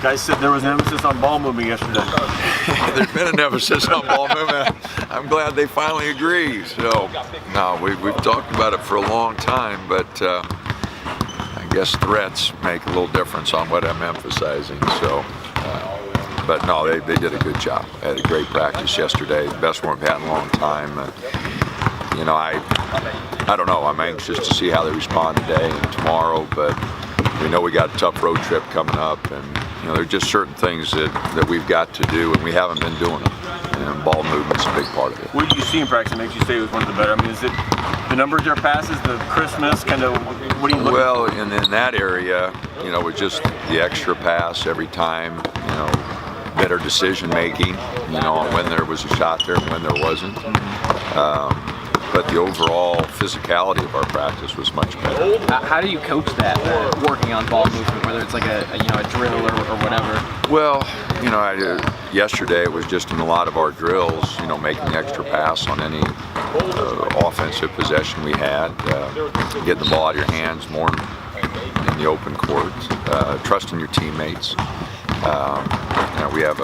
Guys said there was an emphasis on ball movement yesterday. There's been an emphasis on ball movement. I'm glad they finally agree. So, no, we've talked about it for a long time, but I guess threats make a little difference on what I'm emphasizing. So, but no, they did a good job. I had a great practice yesterday, the best one we've had in a long time. You know, I don't know. I'm anxious to see how they respond today and tomorrow, but we know we got a tough road trip coming up, and you know, there's just certain things that we've got to do, and we haven't been doing them. And ball movement's a big part of it. What did you see in practice that makes you say it was one of the better? I mean, is it the numbers of passes, the crispness, kind of? What do you look for? Well, in that area, you know, with just the extra pass every time, you know, better decision making, you know, on when there was a shot there and when there wasn't. But the overall physicality of our practice was much better. How do you coach that, working on ball movement, whether it's like a drill or whatever? Well, you know, yesterday it was just in a lot of our drills, you know, making the extra pass on any offensive possession we had, getting the ball out of your hands more in the open court, trusting your teammates. You know, we have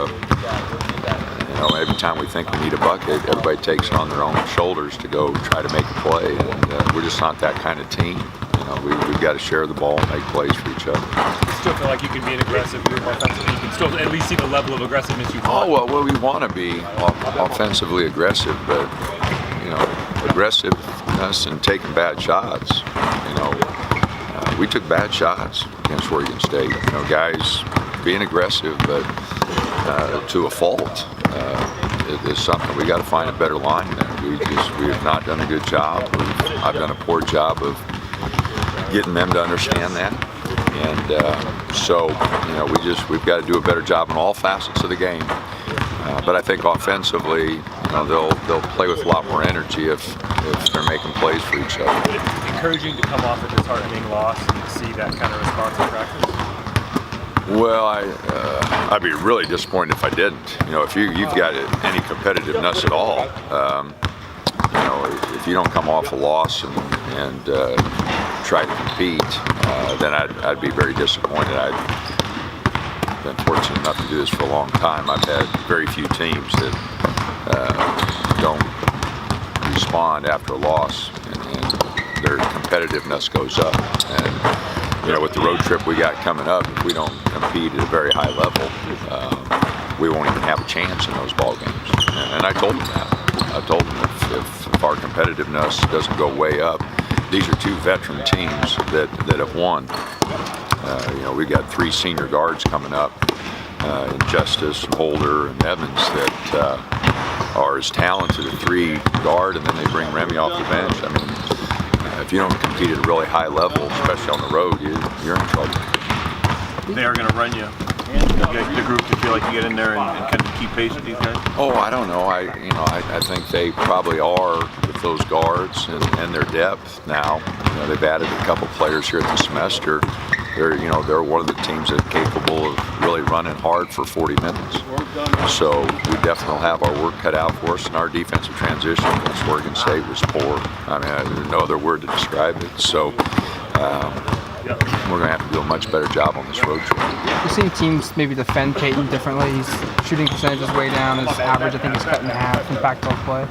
every time we think we need a bucket, everybody takes it on their own shoulders to go try to make a play, and we're just not that kind of team. You know, we've got to share the ball and make plays for each other. You still feel like you can be an aggressive offensively? You can still at least see the level of aggressiveness you want? Oh, well, we want to be offensively aggressive, but, you know, aggressiveness and taking bad shots, you know, we took bad shots against Oregon State. You know, guys being aggressive, but to a fault. Is something we got to find a better line there. We have not done a good job. I've done a poor job of getting them to understand that, and so you know we've got to do a better job in all facets of the game. But I think offensively, you know, they'll play with a lot more energy if they're making plays for each other. Encouraging to come off of this disheartening loss and see that kind of response in practice. Well, I'd be really disappointed if I didn't. You know, if you've got any competitiveness at all, you know, if you don't come off a loss and try to compete, then I'd be very disappointed. I've been fortunate enough to do this for a long time. I've had very few teams that don't respond after a loss, and their competitiveness goes up. And you know, with the road trip we got coming up, if we don't compete at a very high level, we won't even have a chance in those ball games. And I told them that. I told them if our competitiveness doesn't go way up, these are two veteran teams that have won. You know, we got 3 senior guards coming up, in Justice, Holder, and Evans, that are as talented at 3 guard, and then they bring Remy off the bench. I mean, if you don't compete at a really high level, especially on the road, you're in trouble. They are going to run you. You get the group to feel like you get in there and kind of keep pace with these guys? Oh, I don't know. I think they probably are with those guards and their depth now. You know, they've added a couple players here at the semester. They're one of the teams that's capable of really running hard for 40 minutes. So we definitely have our work cut out for us, and our defensive transition against Oregon State was poor. I mean, there's no other word to describe it. So we're going to have to do a much better job on this road trip. You're seeing teams maybe defend Peyton differently. His shooting percentage is way down. His average, I think, is cut in half in Pac-12 play.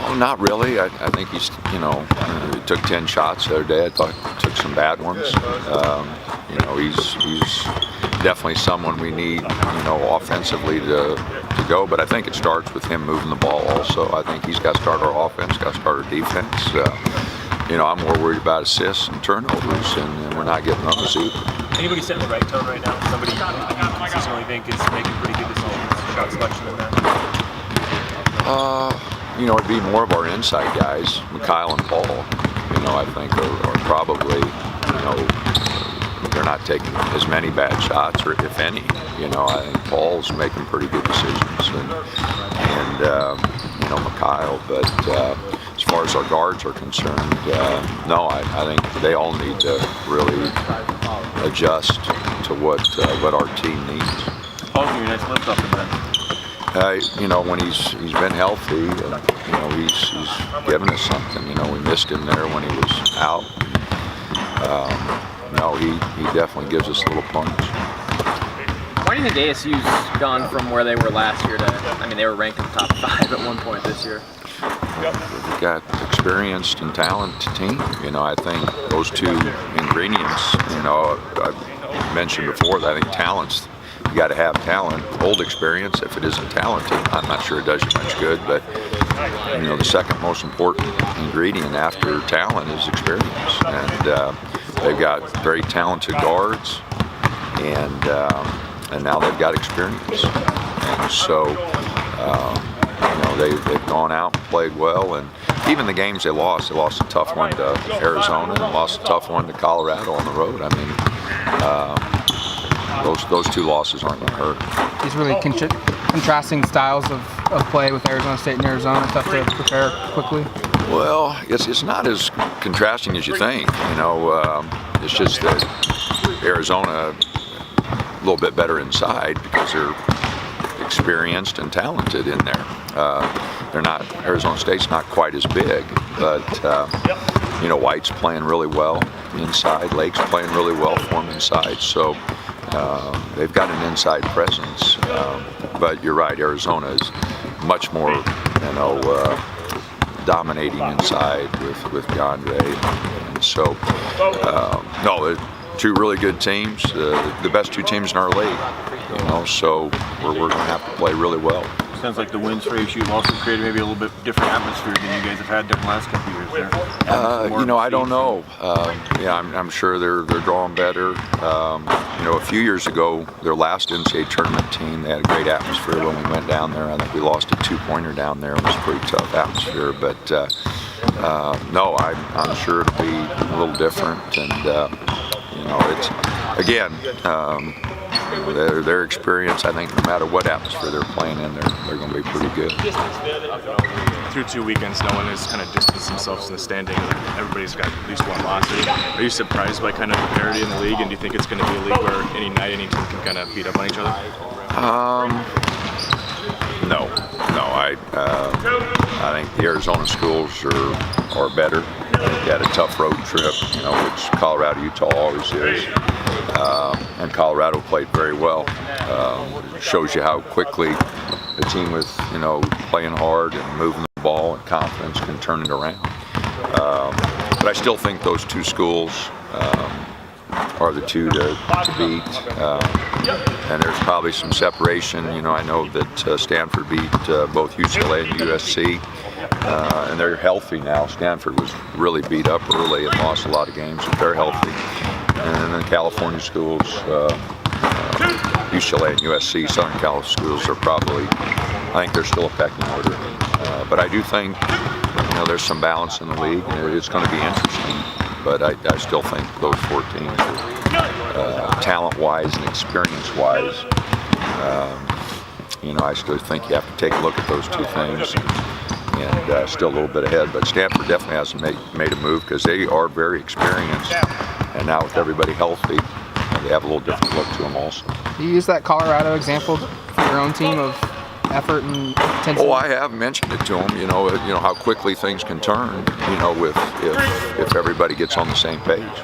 Oh, not really. I think he's, you know, he took 10 shots the other day. I thought he took some bad ones. You know, he's definitely someone we need, you know, offensively to go. But I think it starts with him moving the ball also. I think he's got to start our offense, got to start our defense. You know, I'm more worried about assists and turnovers, and we're not getting those either. Anybody setting the right tone right now? Somebody you consistently think is making pretty good decisions, shot selection in that? You know, it'd be more of our inside guys, Kyle and Paul. You know, I think are probably, you know, they're not taking as many bad shots, or if any. You know, I think Paul's making pretty good decisions, and you know, Mikhail. But as far as our guards are concerned, no, I think they all need to really adjust to what our team needs. Paul's giving you a nice lift off the bench. You know, when he's been healthy, you know, he's given us something. You know, we missed him there when he was out. No, he definitely gives us a little punch. do you think ASU's gone from where they were last year to, I mean, they were ranked in the top 5 at one point this year? We've got experienced and talented team. You know, I think those two ingredients, you know, I've mentioned before that I think talent's, you got to have talent. Old experience, if it isn't talented, I'm not sure it does you much good, but you know, the second most important ingredient after talent is experience. And they've got very talented guards, and now they've got experience. And so, you know, they've gone out and played well, and even the games they lost a tough one to Arizona and lost a tough one to Colorado on the road. I mean, those two losses aren't going to hurt. These really contrasting styles of play with Arizona State and Arizona, tough to prepare quickly. Well, it's not as contrasting as you think. You know, it's just that Arizona a little bit better inside because they're experienced and talented in there. They're not, Arizona State's not quite as big, but you know, White's playing really well inside. Lake's playing really well for them inside. So they've got an inside presence. But you're right, Arizona is much more, you know, dominating inside with DeAndre. And so, no, they're two really good teams, the best two teams in our league. You know, so we're going to have to play really well. Sounds like the wins for ASU have also created maybe a little bit different atmosphere than you guys have had during the last couple of years there. You know, I don't know. Yeah, I'm sure they're drawing better. You know, a few years ago, their last NCAA tournament team, they had a great atmosphere when we went down there. I think we lost a 2-pointer down there. It was a pretty tough atmosphere, but no, I'm sure it'll be a little different. And you know, it's again. Their experience, I think, no matter what atmosphere they're playing in, they're going to be pretty good. Through 2 weekends, no one has kind of distanced themselves in the standing. Everybody's got at least one loss. Are you surprised by kind of the parity in the league, and do you think it's going to be a league where any night any team can kind of beat up on each other? No. I think the Arizona schools are better. They had a tough road trip, you know, which Colorado, Utah always is. And Colorado played very well. Shows you how quickly a team with, you know, playing hard and moving the ball and confidence can turn it around. But I still think those two schools are the two to beat. And there's probably some separation. You know, I know that Stanford beat both UCLA and USC. And they're healthy now. Stanford was really beat up early and lost a lot of games, but they're healthy. And then California schools, UCLA and USC, Southern Cal schools are probably, I think they're still a pecking order. But I do think, you know, there's some balance in the league, and it's going to be interesting. But I still think those 4 teams are talent-wise and experience-wise. You know, I still think you have to take a look at those two things. And still a little bit ahead, but Stanford definitely hasn't made a move because they are very experienced, and now with everybody healthy, they have a little different look to them also. Do you use that Colorado example for your own team of effort and intensity? Oh, I have mentioned it to them. You know how quickly things can turn. You know, if everybody gets on the same page.